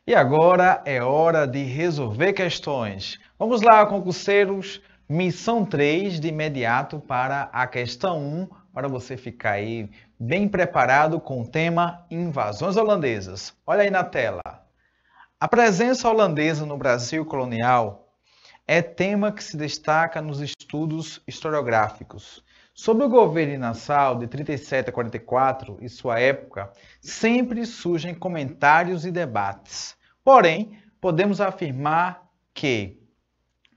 E agora é hora de resolver questões. Vamos lá, concurseiros, missão 3 de imediato para a questão 1, para você ficar aí bem preparado com o tema invasões holandesas. Olha aí na tela. A presença holandesa no Brasil colonial é tema que se destaca nos estudos historiográficos. Sobre o governo de Nassau, de 37 a 44, e sua época, sempre surgem comentários e debates. Porém, podemos afirmar que,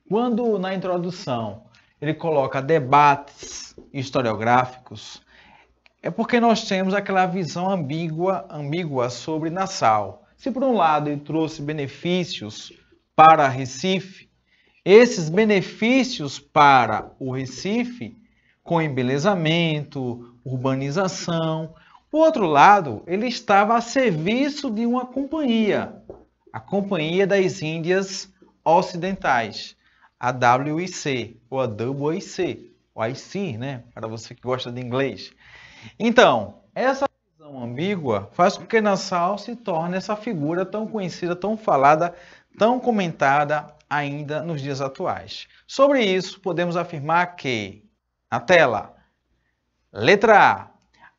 quando na introdução ele coloca debates historiográficos, é porque nós temos aquela visão ambígua sobre Nassau. Se por um lado ele trouxe benefícios para Recife, esses benefícios para o Recife, com embelezamento, urbanização. Por outro lado, ele estava a serviço de uma companhia, a Companhia das Índias Ocidentais, a WIC, ou a WIC, o IC, né? Para você que gosta de inglês. Então, essa visão ambígua faz com que Nassau se torne essa figura tão conhecida, tão falada, tão comentada ainda nos dias atuais. Sobre isso, podemos afirmar que, na tela, letra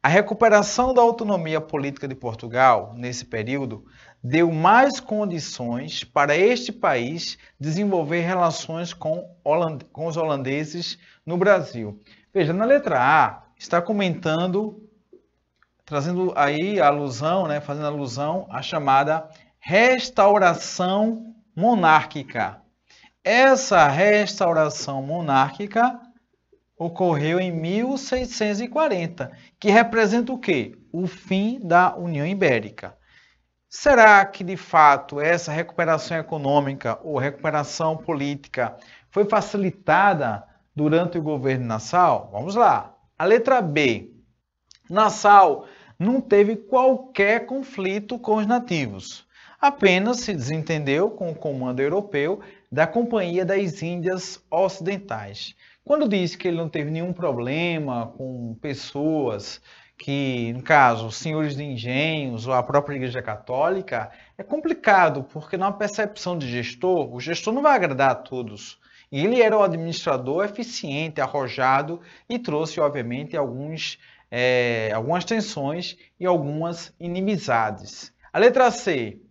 A recuperação da autonomia política de Portugal, nesse período, deu mais condições para este país desenvolver relações com os holandeses no Brasil. Veja, na letra A, está comentando, trazendo aí a alusão, né, fazendo alusão à chamada restauração monárquica. Essa restauração monárquica ocorreu em 1640, que representa o quê? O fim da União Ibérica. Será que, de fato, essa recuperação econômica ou recuperação política foi facilitada durante o governo de Nassau? Vamos lá. A letra B. Nassau não teve qualquer conflito com os nativos. Apenas se desentendeu com o comando europeu da Companhia das Índias Ocidentais. Quando diz que ele não teve nenhum problema com pessoas que, no caso, senhores de engenhos ou a própria Igreja Católica, é complicado, porque na percepção de gestor, o gestor não vai agradar a todos. E ele era um administrador eficiente, arrojado e trouxe, obviamente, algumas tensões e algumas inimizades. A letra C.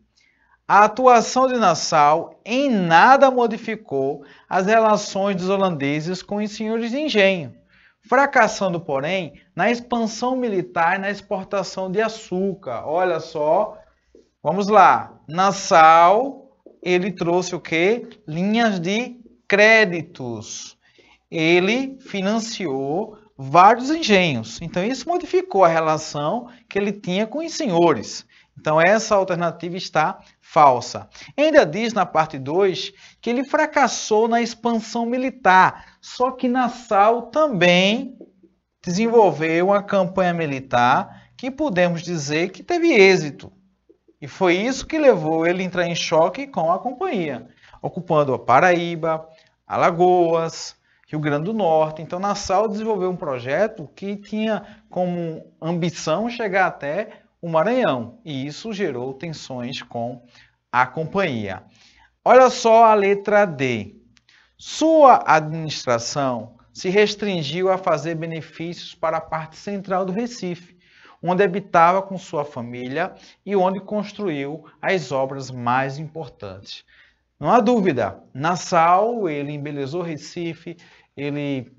A atuação de Nassau em nada modificou as relações dos holandeses com os senhores de engenho, fracassando, porém, na expansão militar e na exportação de açúcar. Olha só, vamos lá. Nassau, ele trouxe o quê? Linhas de créditos. Ele financiou vários engenhos. Então, isso modificou a relação que ele tinha com os senhores. Então, essa alternativa está falsa. Ainda diz na parte 2 que ele fracassou na expansão militar, só que Nassau também desenvolveu uma campanha militar que podemos dizer que teve êxito. E foi isso que levou ele a entrar em choque com a companhia, ocupando a Paraíba, Alagoas, Rio Grande do Norte. Então, Nassau desenvolveu um projeto que tinha como ambição chegar até o Maranhão, e isso gerou tensões com a companhia. Olha só a letra D. Sua administração se restringiu a fazer benefícios para a parte central do Recife, onde habitava com sua família e onde construiu as obras mais importantes. Não há dúvida, Nassau, ele embelezou Recife, ele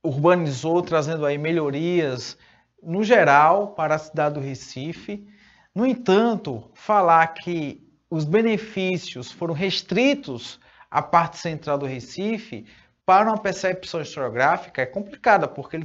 urbanizou, trazendo aí melhorias no geral, para a cidade do Recife. No entanto, falar que os benefícios foram restritos à parte central do Recife, para uma percepção historiográfica, é complicada, porque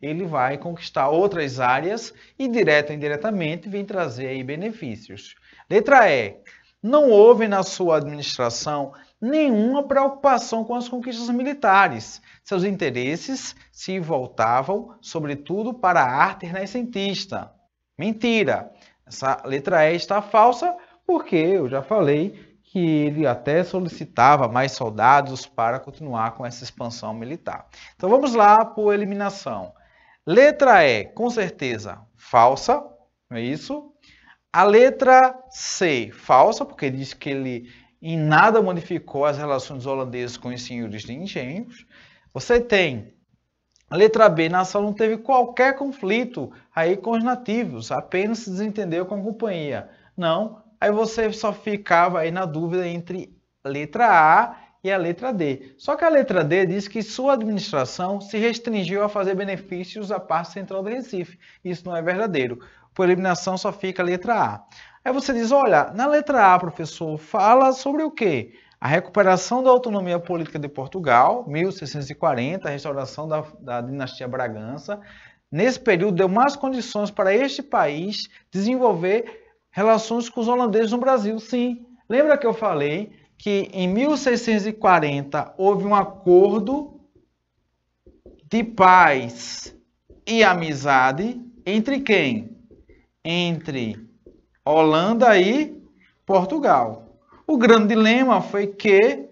ele vai conquistar outras áreas e, direta ou indiretamente, vem trazer aí benefícios. Letra E. Não houve na sua administração nenhuma preocupação com as conquistas militares. Seus interesses se voltavam, sobretudo, para a arte renascentista. Mentira! Essa letra E está falsa porque eu já falei que ele até solicitava mais soldados para continuar com essa expansão militar. Então vamos lá por eliminação. Letra E, com certeza, falsa, não é isso? A letra C, falsa, porque diz que ele em nada modificou as relações dos holandeses com os senhores de engenhos. Você tem a letra B, nação não teve qualquer conflito aí com os nativos, apenas se desentendeu com a companhia. Não, aí você só ficava aí na dúvida entre a letra A e a letra D. Só que a letra D diz que sua administração se restringiu a fazer benefícios à parte central do Recife. Isso não é verdadeiro. Por eliminação só fica a letra A. Aí você diz, olha, na letra A, professor, fala sobre o quê? A recuperação da autonomia política de Portugal, 1640, a restauração da dinastia Bragança. Nesse período, deu mais condições para este país desenvolver relações com os holandeses no Brasil. Sim, lembra que eu falei que em 1640 houve um acordo de paz e amizade entre quem? Entre Holanda e Portugal. O grande dilema foi que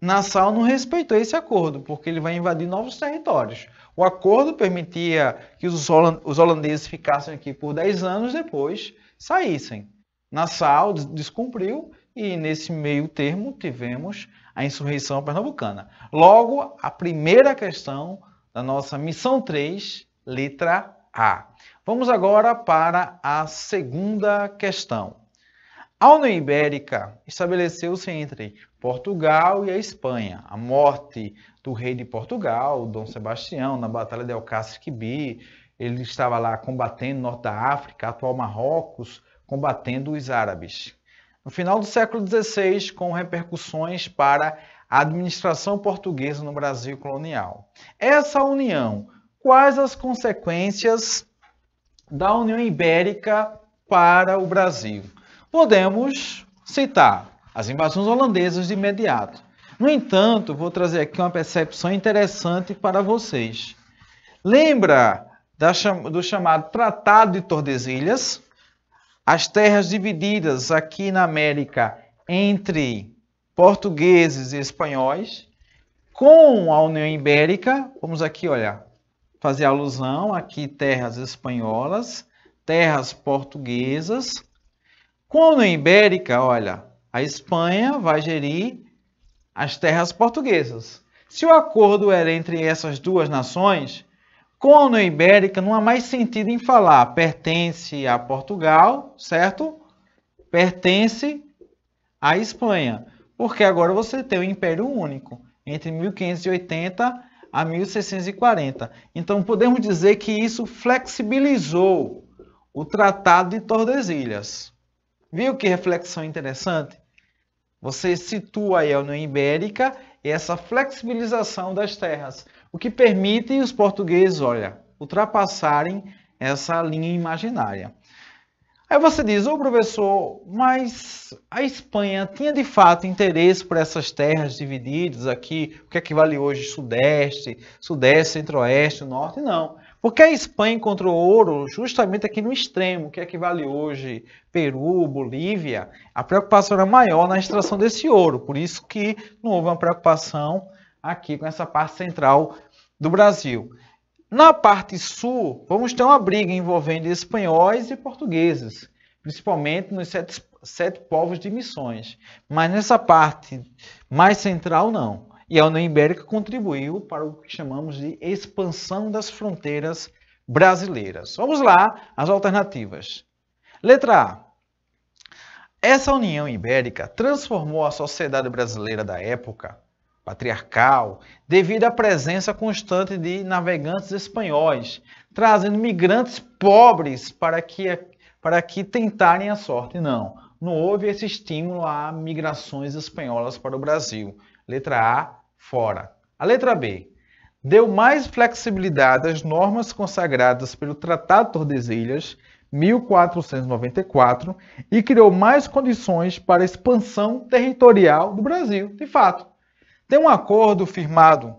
Nassau não respeitou esse acordo, porque ele vai invadir novos territórios. O acordo permitia que os holandeses ficassem aqui por 10 anos, depois saíssem. Nassau descumpriu e nesse meio termo tivemos a insurreição pernambucana. Logo, a primeira questão da nossa missão 3, letra A. Vamos agora para a segunda questão. A União Ibérica estabeleceu-se entre Portugal e a Espanha. A morte do rei de Portugal, Dom Sebastião, na Batalha de Alcácer Quibir, ele estava lá combatendo o norte da África, atual Marrocos, combatendo os árabes. No final do século XVI, com repercussões para a administração portuguesa no Brasil colonial. Essa união, quais as consequências da União Ibérica para o Brasil? Podemos citar as invasões holandesas de imediato. No entanto, vou trazer aqui uma percepção interessante para vocês. Lembra do chamado Tratado de Tordesilhas? As terras divididas aqui na América entre portugueses e espanhóis. Com a União Ibérica, vamos aqui, olha, fazer alusão aqui terras espanholas, terras portuguesas. Com a União Ibérica, olha, a Espanha vai gerir as terras portuguesas. Se o acordo era entre essas duas nações, com a União Ibérica não há mais sentido em falar pertence a Portugal, certo? Pertence à Espanha, porque agora você tem o Império Único, entre 1580 a 1640. Então podemos dizer que isso flexibilizou o Tratado de Tordesilhas. Viu que reflexão interessante? Você situa aí a União Ibérica e essa flexibilização das terras, o que permite os portugueses, olha, ultrapassarem essa linha imaginária. Aí você diz, ô professor, mas a Espanha tinha de fato interesse por essas terras divididas aqui, o que equivale hoje Sudeste, Centro-Oeste, Norte? Não. Porque a Espanha encontrou ouro justamente aqui no extremo, que equivale hoje Peru, Bolívia. A preocupação era maior na extração desse ouro, por isso que não houve uma preocupação aqui com essa parte central do Brasil. Na parte sul, vamos ter uma briga envolvendo espanhóis e portugueses, principalmente nos sete povos de Missões. Mas nessa parte mais central, não. E a União Ibérica contribuiu para o que chamamos de expansão das fronteiras brasileiras. Vamos lá, as alternativas. Letra A. Essa União Ibérica transformou a sociedade brasileira da época, patriarcal, devido à presença constante de navegantes espanhóis, trazendo migrantes pobres para que tentarem a sorte. Não houve esse estímulo a migrações espanholas para o Brasil. Letra A, fora. A letra B. Deu mais flexibilidade às normas consagradas pelo Tratado de Tordesilhas, 1494, e criou mais condições para a expansão territorial do Brasil. De fato, tem um acordo firmado.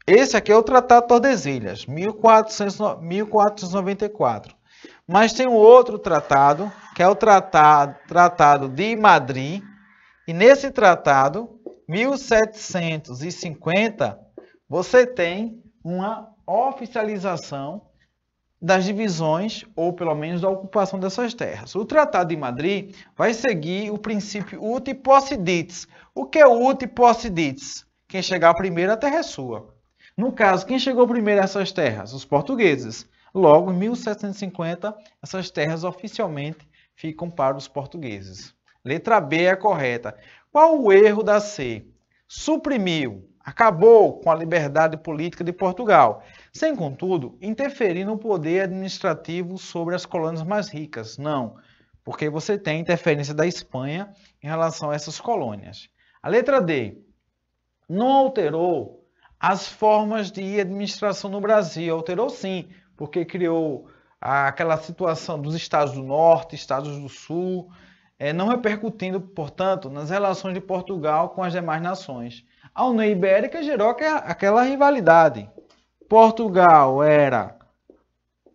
Esse aqui é o Tratado de Tordesilhas, 1494. Mas tem um outro tratado, que é o Tratado de Madrid. E nesse tratado, 1750, você tem uma oficialização das divisões, ou pelo menos da ocupação dessas terras. O Tratado de Madrid vai seguir o princípio uti possidetis. O que é o uti possidetis? Quem chegar primeiro, a terra é sua. No caso, quem chegou primeiro a essas terras? Os portugueses. Logo, em 1750, essas terras oficialmente ficam para os portugueses. Letra B é a correta. Qual o erro da C? Suprimiu, acabou com a liberdade política de Portugal, sem, contudo, interferir no poder administrativo sobre as colônias mais ricas. Não, porque você tem interferência da Espanha em relação a essas colônias. A letra D, não alterou as formas de administração no Brasil. Alterou sim, porque criou aquela situação dos estados do norte, estados do sul, não repercutindo, portanto, nas relações de Portugal com as demais nações. A União Ibérica gerou aquela rivalidade. Portugal era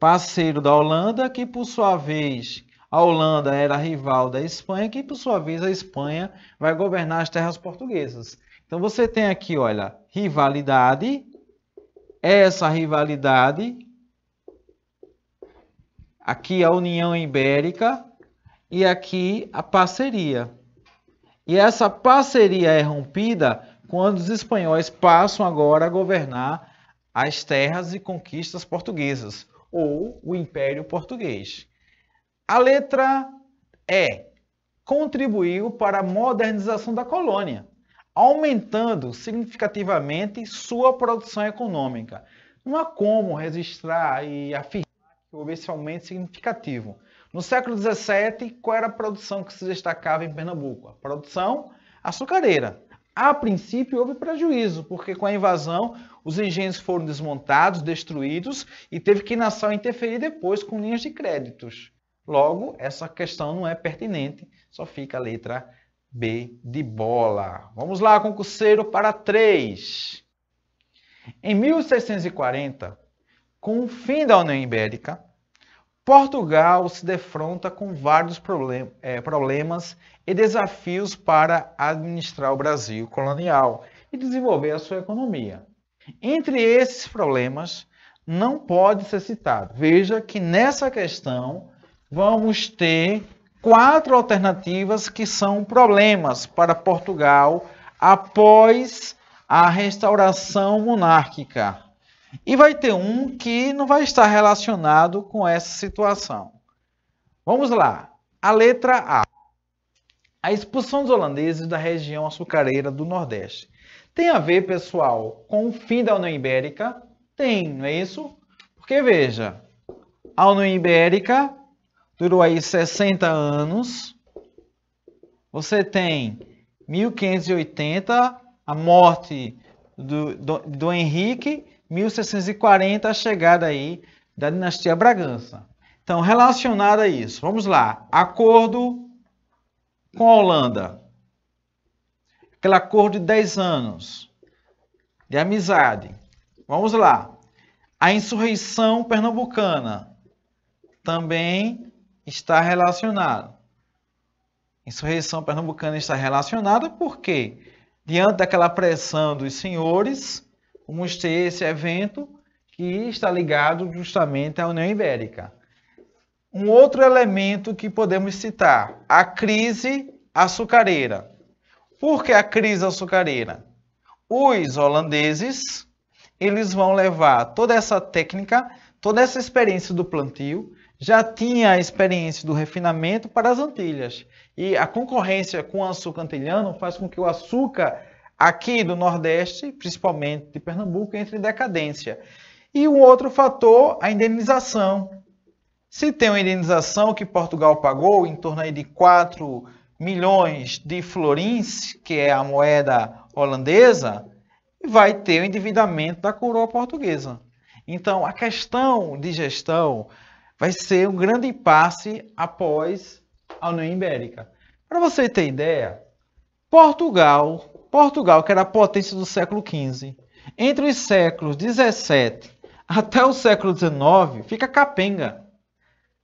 parceiro da Holanda, que por sua vez a Holanda era rival da Espanha, que por sua vez a Espanha vai governar as terras portuguesas. Então você tem aqui, olha, rivalidade, essa rivalidade, aqui a União Ibérica e aqui a parceria. E essa parceria é rompida quando os espanhóis passam agora a governar as terras e conquistas portuguesas, ou o Império Português. A letra E contribuiu para a modernização da colônia, aumentando significativamente sua produção econômica. Não há como registrar e afirmar que houve esse aumento significativo. No século XVII, qual era a produção que se destacava em Pernambuco? A produção açucareira. A princípio, houve prejuízo, porque com a invasão, os engenhos foram desmontados, destruídos, e teve que Nassau interferir depois com linhas de créditos. Logo, essa questão não é pertinente, só fica a letra B de bola. Vamos lá, concurseiro, para 3. Em 1640, com o fim da União Ibérica, Portugal se defronta com vários problemas e desafios para administrar o Brasil colonial e desenvolver a sua economia. Entre esses problemas, não pode ser citado. Veja que nessa questão vamos ter 4 alternativas que são problemas para Portugal após a restauração monárquica. E vai ter um que não vai estar relacionado com essa situação. Vamos lá. A letra A. A expulsão dos holandeses da região açucareira do Nordeste. Tem a ver, pessoal, com o fim da União Ibérica? Tem, não é isso? Porque, veja, a União Ibérica durou aí 60 anos. Você tem 1580, a morte do Henrique, 1640, a chegada aí da dinastia Bragança. Então, relacionado a isso, vamos lá. Acordo com a Holanda. Aquele acordo de 10 anos de amizade. Vamos lá. A insurreição pernambucana também está relacionada. A insurreição pernambucana está relacionada porque, diante daquela pressão dos senhores, vamos ter esse evento que está ligado justamente à União Ibérica. Um outro elemento que podemos citar, a crise açucareira. Por que a crise açucareira? Os holandeses, eles vão levar toda essa técnica, toda essa experiência do plantio, já tinha a experiência do refinamento para as Antilhas. E a concorrência com o açúcar antilhano faz com que o açúcar aqui do Nordeste, principalmente de Pernambuco, entre em decadência. E um outro fator, a indenização. Se tem uma indenização que Portugal pagou, em torno aí de 4 milhões de florins, que é a moeda holandesa, vai ter o endividamento da coroa portuguesa. Então, a questão de gestão vai ser um grande impasse após a União Ibérica. Para você ter ideia, Portugal, que era a potência do século XV, entre os séculos XVII até o século XIX, fica capenga.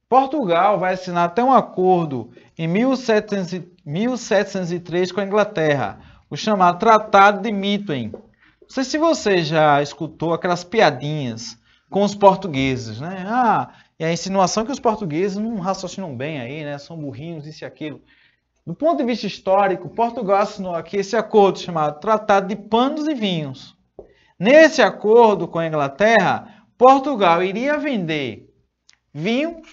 Portugal vai assinar até um acordo em 1703 com a Inglaterra, o chamado Tratado de Mitten. Não sei se você já escutou aquelas piadinhas com os portugueses, né? E a insinuação que os portugueses não raciocinam bem aí, né? São burrinhos, isso e aquilo. Do ponto de vista histórico, Portugal assinou aqui esse acordo chamado Tratado de Panos e Vinhos. Nesse acordo com a Inglaterra, Portugal iria vender vinhos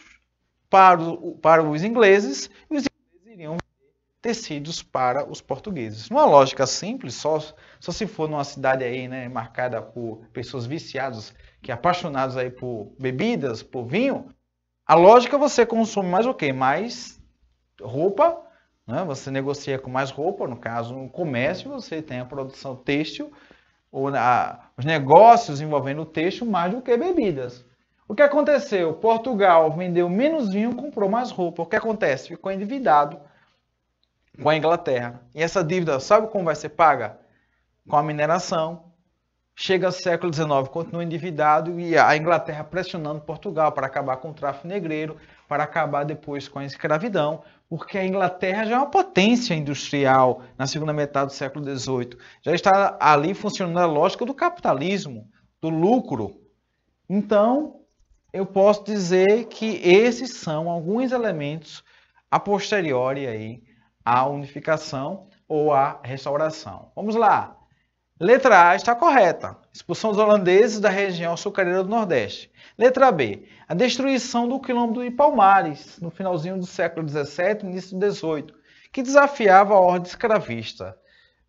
para os ingleses e os ingleses iriam vender tecidos para os portugueses. Uma lógica simples, só se for numa cidade aí, né, marcada por pessoas viciadas, que apaixonados aí por bebidas, por vinho, a lógica você consome mais o quê? Mais roupa, né? Você negocia com mais roupa, no caso, no comércio, você tem a produção têxtil, ou os negócios envolvendo o têxtil mais do que bebidas. O que aconteceu? Portugal vendeu menos vinho, comprou mais roupa. O que acontece? Ficou endividado com a Inglaterra. E essa dívida, sabe como vai ser paga? Com a mineração. Chega ao século XIX, continua endividado e a Inglaterra pressionando Portugal para acabar com o tráfico negreiro, para acabar depois com a escravidão, porque a Inglaterra já é uma potência industrial na segunda metade do século XVIII. Já está ali funcionando a lógica do capitalismo, do lucro. Então, eu posso dizer que esses são alguns elementos a posteriori aí à unificação ou à restauração. Vamos lá. Letra A está correta. Expulsão dos holandeses da região açucareira do Nordeste. Letra B. A destruição do quilombo de Palmares, no finalzinho do século XVII, início do XVIII, que desafiava a ordem escravista.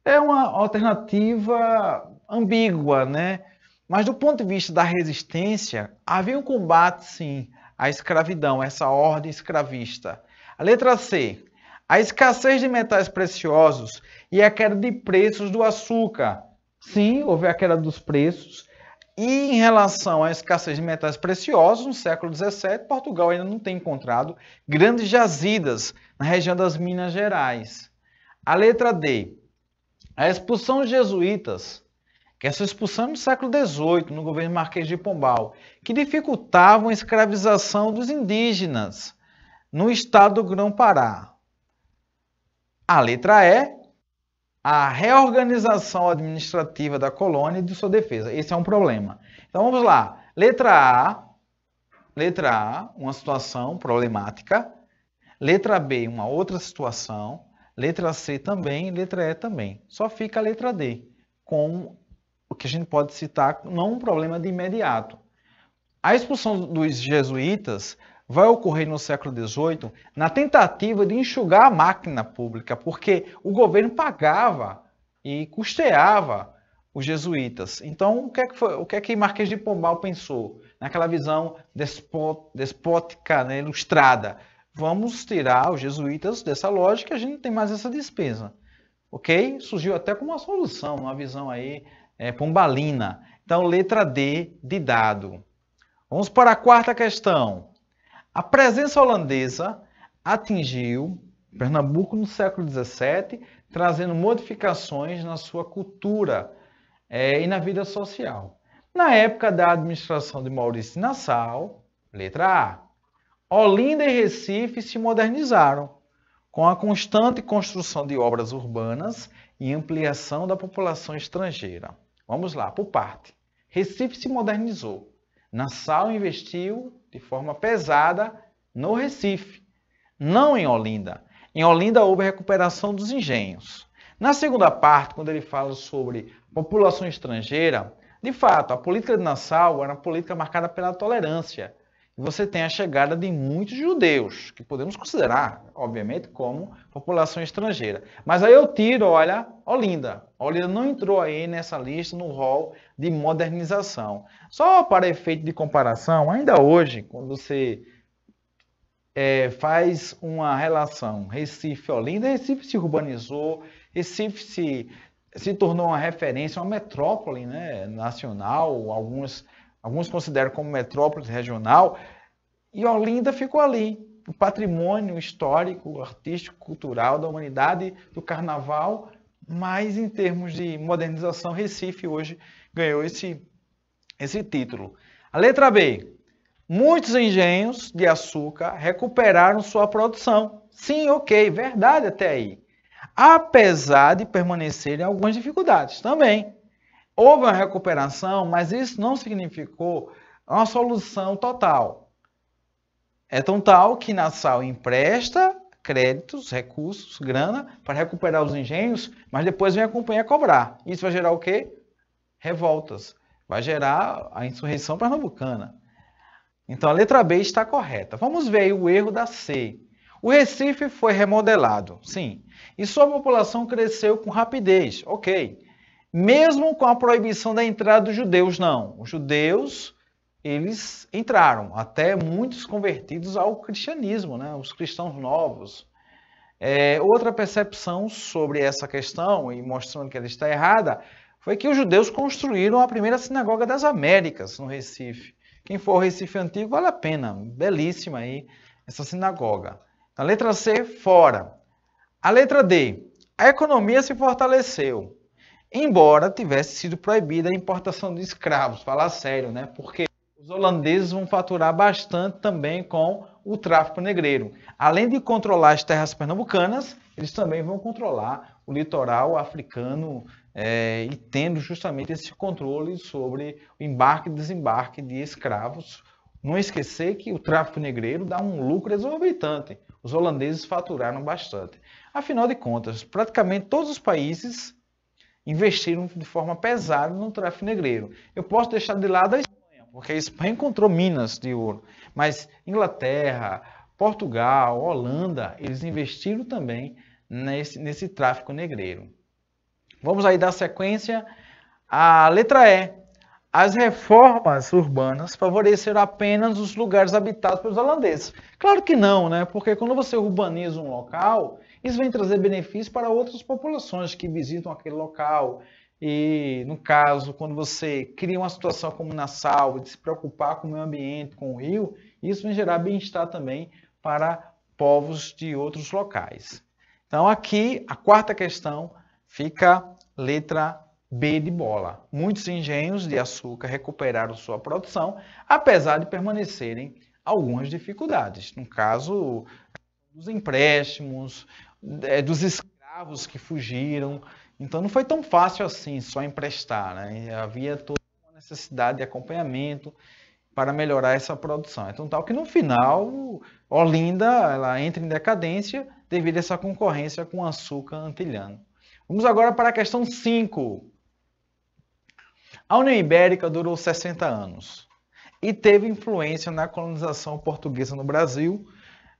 É uma alternativa ambígua, né? Mas do ponto de vista da resistência, havia um combate, sim, à escravidão, essa ordem escravista. A letra C. A escassez de metais preciosos e a queda de preços do açúcar. Sim, houve a queda dos preços. E em relação à escassez de metais preciosos, no século XVII, Portugal ainda não tem encontrado grandes jazidas na região das Minas Gerais. A letra D. A expulsão dos jesuítas, que essa expulsão no século XVIII, no governo Marquês de Pombal, que dificultavam a escravização dos indígenas no estado do Grão-Pará. A letra E. A reorganização administrativa da colônia e de sua defesa. Esse é um problema. Então vamos lá. Letra A, uma situação problemática. Letra B, uma outra situação. Letra C também, letra E também. Só fica a letra D, com o que a gente pode citar não um problema de imediato. A expulsão dos jesuítas vai ocorrer no século XVIII na tentativa de enxugar a máquina pública, porque o governo pagava e custeava os jesuítas. Então, o que é que Marquês de Pombal pensou? Naquela visão despótica, né, ilustrada. Vamos tirar os jesuítas dessa lógica, a gente não tem mais essa despesa. Ok? Surgiu até como uma solução, uma visão aí pombalina. Então, letra D de dado. Vamos para a quarta questão. A presença holandesa atingiu Pernambuco no século XVII, trazendo modificações na sua cultura e na vida social. Na época da administração de Maurício de Nassau, letra A, Olinda e Recife se modernizaram, com a constante construção de obras urbanas e ampliação da população estrangeira. Vamos lá, por parte. Recife se modernizou. Nassau investiu de forma pesada no Recife, não em Olinda. Em Olinda houve a recuperação dos engenhos. Na segunda parte, quando ele fala sobre população estrangeira, de fato, a política de Nassau era uma política marcada pela tolerância. E você tem a chegada de muitos judeus, que podemos considerar, obviamente, como população estrangeira. Mas aí eu tiro, olha, Olinda. Olinda não entrou aí nessa lista, no rol de modernização. Só para efeito de comparação, ainda hoje, quando você faz uma relação Recife-Olinda, Recife se urbanizou, Recife se tornou uma referência, uma metrópole, né, nacional, alguns consideram como metrópole regional, e Olinda ficou ali. O patrimônio histórico, artístico, cultural da humanidade, do carnaval, mas em termos de modernização, Recife hoje ganhou esse título. A letra B. Muitos engenhos de açúcar recuperaram sua produção. Sim, ok, verdade até aí. Apesar de permanecerem algumas dificuldades também. Houve uma recuperação, mas isso não significou É uma solução total. É tão tal que Nassau empresta créditos, recursos, grana, para recuperar os engenhos, mas depois vem a companhia cobrar. Isso vai gerar o quê? Revoltas. Vai gerar a insurreição pernambucana. Então a letra B está correta. Vamos ver aí o erro da C. O Recife foi remodelado, sim, e sua população cresceu com rapidez, ok. Mesmo com a proibição da entrada dos judeus, não. Os judeus, eles entraram, até muitos convertidos ao cristianismo, né? Os cristãos novos. Outra percepção sobre essa questão, e mostrando que ela está errada, foi que os judeus construíram a primeira sinagoga das Américas, no Recife. Quem for ao Recife Antigo, vale a pena. Belíssima aí essa sinagoga. A letra C, fora. A letra D, a economia se fortaleceu, embora tivesse sido proibida a importação de escravos. Falar sério, né? Porque os holandeses vão faturar bastante também com o tráfico negreiro. Além de controlar as terras pernambucanas, eles também vão controlar o litoral africano e tendo justamente esse controle sobre o embarque e desembarque de escravos. Não esquecer que o tráfico negreiro dá um lucro exorbitante. Os holandeses faturaram bastante. Afinal de contas, praticamente todos os países investiram de forma pesada no tráfico negreiro. Eu posso deixar de lado a Espanha, porque a Espanha encontrou minas de ouro. Mas Inglaterra, Portugal, Holanda, eles investiram também nesse tráfico negreiro. Vamos aí dar sequência à letra E. As reformas urbanas favoreceram apenas os lugares habitados pelos holandeses. Claro que não, né? Porque quando você urbaniza um local, isso vem trazer benefícios para outras populações que visitam aquele local. E, no caso, quando você cria uma situação como Nassau, de se preocupar com o meio ambiente, com o rio, isso vem gerar bem-estar também para povos de outros locais. Então, aqui, a quarta questão fica letra B de bola. Muitos engenhos de açúcar recuperaram sua produção, apesar de permanecerem algumas dificuldades. No caso, dos empréstimos, dos escravos que fugiram. Então, não foi tão fácil assim só emprestar, né? Havia toda uma necessidade de acompanhamento para melhorar essa produção. Então, tal que no final, Olinda ela entra em decadência devido a essa concorrência com o açúcar antilhano. Vamos agora para a questão 5. A União Ibérica durou 60 anos e teve influência na colonização portuguesa no Brasil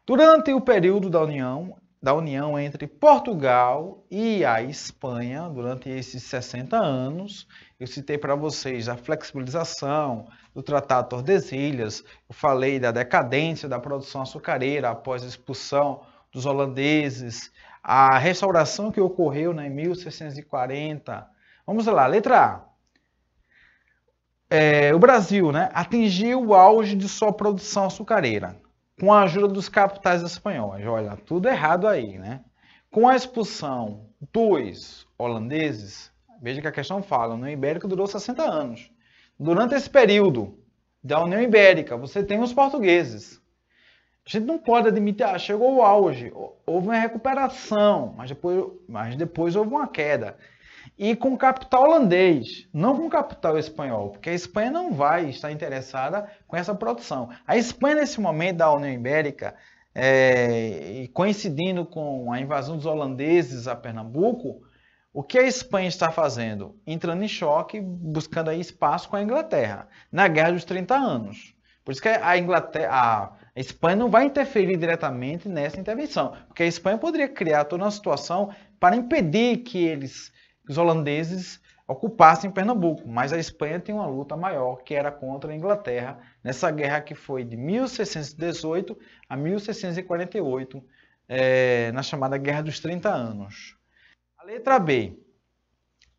durante o período da União entre Portugal e a Espanha. Durante esses 60 anos, eu citei para vocês a flexibilização do Tratado de Tordesilhas, eu falei da decadência da produção açucareira após a expulsão dos holandeses, a restauração que ocorreu em 1640. Vamos lá, letra A. O Brasil, né, atingiu o auge de sua produção açucareira, com a ajuda dos capitais espanhóis. Olha, tudo errado aí, né? Com a expulsão dos holandeses, veja que a questão fala, a União Ibérica durou 60 anos. Durante esse período da União Ibérica, você tem os portugueses. A gente não pode admitir, chegou o auge, houve uma recuperação, mas depois houve uma queda. E com capital holandês, não com capital espanhol, porque a Espanha não vai estar interessada com essa produção. A Espanha, nesse momento da União Ibérica, coincidindo com a invasão dos holandeses a Pernambuco, o que a Espanha está fazendo? Entrando em choque, buscando aí espaço com a Inglaterra, na Guerra dos 30 Anos. Por isso que a Espanha não vai interferir diretamente nessa intervenção, porque a Espanha poderia criar toda uma situação para impedir que os holandeses ocupassem Pernambuco, mas a Espanha tem uma luta maior, que era contra a Inglaterra, nessa guerra que foi de 1618 a 1648, na chamada Guerra dos 30 Anos. A letra B.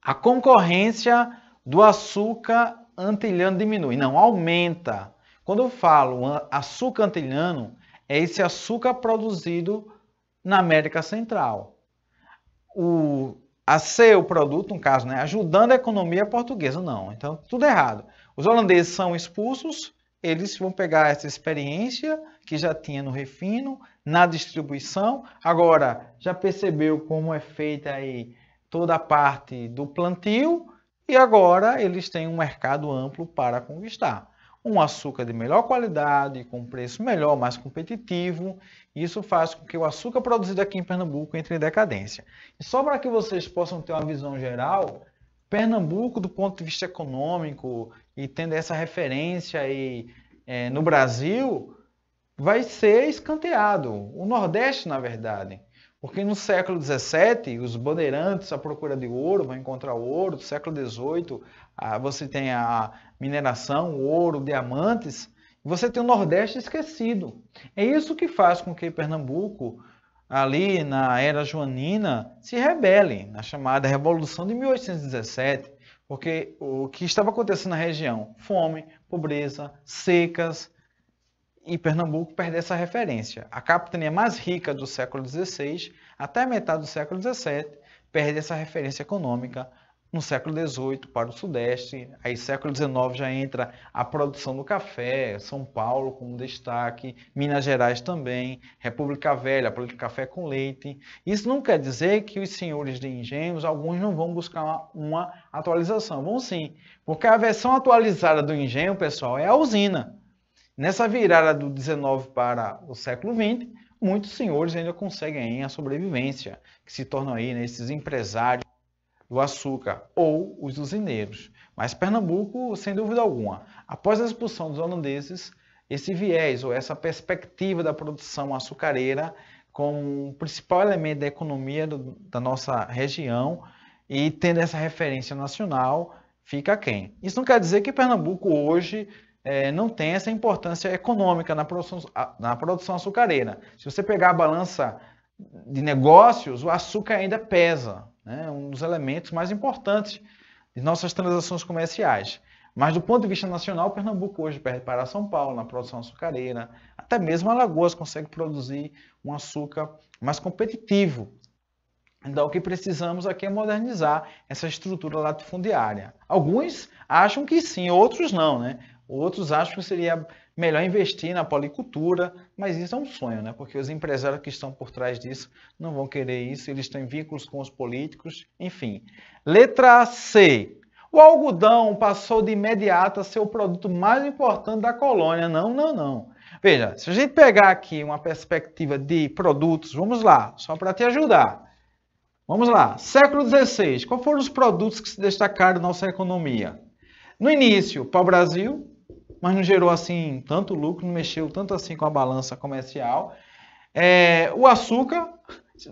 A concorrência do açúcar antilhano diminui. Não, aumenta. Quando eu falo açúcar antilhano, é esse açúcar produzido na América Central. A ser o produto, no caso, né, ajudando a economia portuguesa, não. Então, tudo errado. Os holandeses são expulsos, eles vão pegar essa experiência que já tinha no refino, na distribuição. Agora, já percebeu como é feita aí toda a parte do plantio e agora eles têm um mercado amplo para conquistar. um açúcar de melhor qualidade, com preço melhor, mais competitivo. Isso faz com que o açúcar produzido aqui em Pernambuco entre em decadência. E só para que vocês possam ter uma visão geral, Pernambuco, do ponto de vista econômico, e tendo essa referência aí, no Brasil, vai ser escanteado. O Nordeste, na verdade. Porque no século XVII, os bandeirantes à procura de ouro vão encontrar ouro. No século XVIII, você tem a mineração, o ouro, diamantes. E você tem o Nordeste esquecido. É isso que faz com que Pernambuco, ali na era joanina, se rebele, na chamada Revolução de 1817. Porque o que estava acontecendo na região? Fome, pobreza, secas. E Pernambuco perde essa referência. A capitania mais rica do século XVI, até a metade do século XVII, perde essa referência econômica no século XVIII para o Sudeste. Aí, século XIX, já entra a produção do café, São Paulo como destaque, Minas Gerais também, República Velha, política café com leite. Isso não quer dizer que os senhores de engenhos, alguns não vão buscar uma atualização. Vão sim, porque a versão atualizada do engenho, pessoal, é a usina. Nessa virada do 19 para o século 20, muitos senhores ainda conseguem a sobrevivência, que se tornam aí, né, esses empresários do açúcar ou os usineiros. Mas Pernambuco, sem dúvida alguma, após a expulsão dos holandeses, esse viés ou essa perspectiva da produção açucareira como um principal elemento da economia da nossa região e tendo essa referência nacional, fica aquém. Isso não quer dizer que Pernambuco hoje não tem essa importância econômica na produção açucareira. Se você pegar a balança de negócios, o açúcar ainda pesa, né? Um dos elementos mais importantes de nossas transações comerciais. Mas do ponto de vista nacional, Pernambuco hoje perde para São Paulo na produção açucareira. Até mesmo Alagoas consegue produzir um açúcar mais competitivo. Então, o que precisamos aqui é modernizar essa estrutura latifundiária. Alguns acham que sim, outros não, né? Outros acham que seria melhor investir na policultura, mas isso é um sonho, né? Porque os empresários que estão por trás disso não vão querer isso, eles têm vínculos com os políticos, enfim. Letra C. O algodão passou de imediato a ser o produto mais importante da colônia. Não, não, não. Veja, se a gente pegar aqui uma perspectiva de produtos, vamos lá, só para te ajudar. Vamos lá, século XVI, quais foram os produtos que se destacaram na nossa economia? No início, pau-brasil, mas não gerou assim tanto lucro, não mexeu tanto assim com a balança comercial. O açúcar,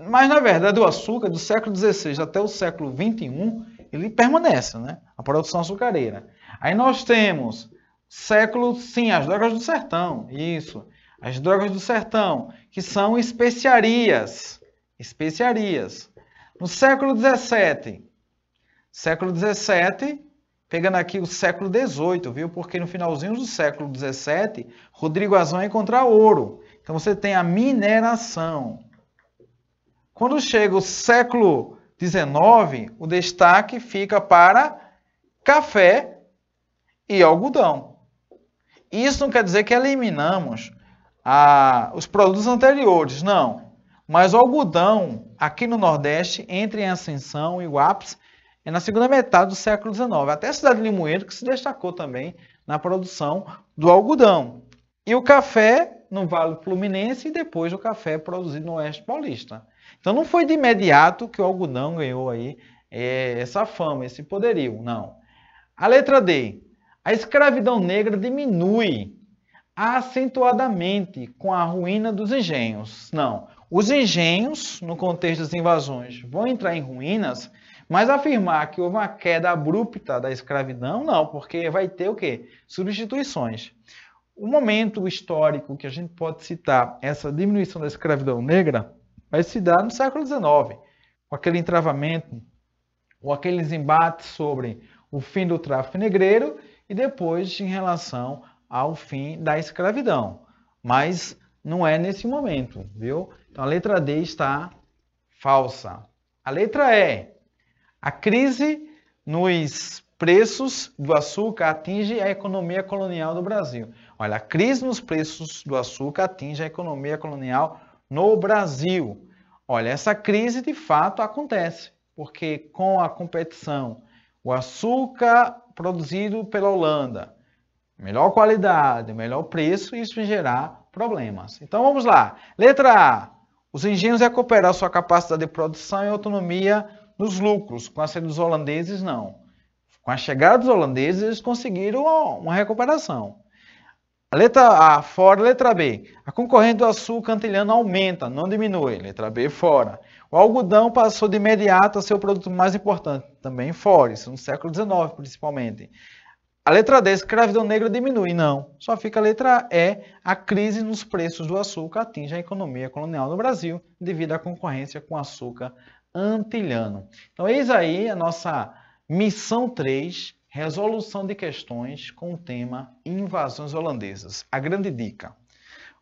mas na verdade o açúcar do século XVI até o século XXI, ele permanece, né? A produção açucareira. Aí nós temos as drogas do sertão, isso, as drogas do sertão, que são especiarias. No século XVII, pegando aqui o século XVIII, viu? Porque no finalzinho do século XVII, Rodrigo Azão ia encontrar ouro. Então você tem a mineração. Quando chega o século XIX, o destaque fica para café e algodão. Isso não quer dizer que eliminamos os produtos anteriores, não. Mas o algodão, aqui no Nordeste, entra em ascensão e o ápice é na segunda metade do século XIX. Até a cidade de Limoeiro que se destacou também na produção do algodão. E o café no Vale Fluminense e depois o café produzido no Oeste Paulista. Então não foi de imediato que o algodão ganhou aí essa fama, esse poderio, não. A letra D. A escravidão negra diminui acentuadamente com a ruína dos engenhos. Não. Os engenhos, no contexto das invasões, vão entrar em ruínas, mas afirmar que houve uma queda abrupta da escravidão, não, porque vai ter o quê? Substituições. O momento histórico que a gente pode citar essa diminuição da escravidão negra vai se dar no século XIX, com aquele entravamento, ou aqueles embates sobre o fim do tráfico negreiro e depois em relação ao fim da escravidão. Mas não é nesse momento, viu? Então a letra D está falsa. A letra E. A crise nos preços do açúcar atinge a economia colonial do Brasil. Olha, a crise nos preços do açúcar atinge a economia colonial no Brasil. Olha, essa crise de fato acontece, porque com a competição, o açúcar produzido pela Holanda, melhor qualidade, melhor preço, isso vai gerar problemas. Então vamos lá. Letra A. Os engenhos recuperaram sua capacidade de produção e autonomia nos lucros. Com a saída dos holandeses, não. Com a chegada dos holandeses, eles conseguiram uma recuperação. A letra A, fora. Letra B. A concorrência do açúcar antilhano aumenta, não diminui. Letra B, fora. O algodão passou de imediato a ser o produto mais importante, também fora. Isso no século XIX, principalmente. A letra D, a escravidão negra diminui, não. Só fica a letra E, a crise nos preços do açúcar atinge a economia colonial no Brasil devido à concorrência com açúcar antilhano. Então, eis aí a nossa missão 3, resolução de questões com o tema invasões holandesas. A grande dica,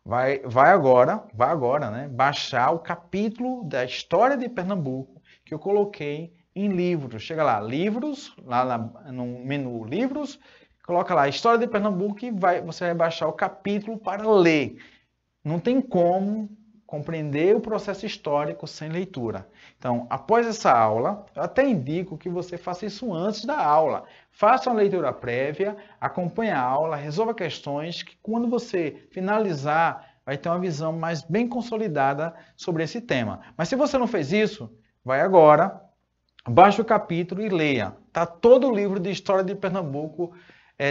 vai agora, né, baixar o capítulo da história de Pernambuco que eu coloquei em livros. Chega lá, livros, lá no menu livros, coloca lá História de Pernambuco e você vai baixar o capítulo para ler. Não tem como compreender o processo histórico sem leitura. Então, após essa aula, eu até indico que você faça isso antes da aula. Faça uma leitura prévia, acompanhe a aula, resolva questões que quando você finalizar, vai ter uma visão mais bem consolidada sobre esse tema. Mas se você não fez isso, vai agora, baixe o capítulo e leia. Está todo o livro de História de Pernambuco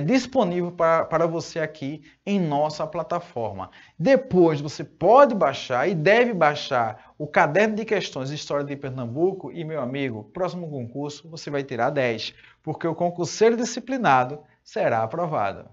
disponível para você aqui em nossa plataforma. Depois você pode baixar e deve baixar o caderno de questões de História de Pernambuco e, meu amigo, próximo concurso você vai tirar 10, porque o concurseiro disciplinado será aprovado.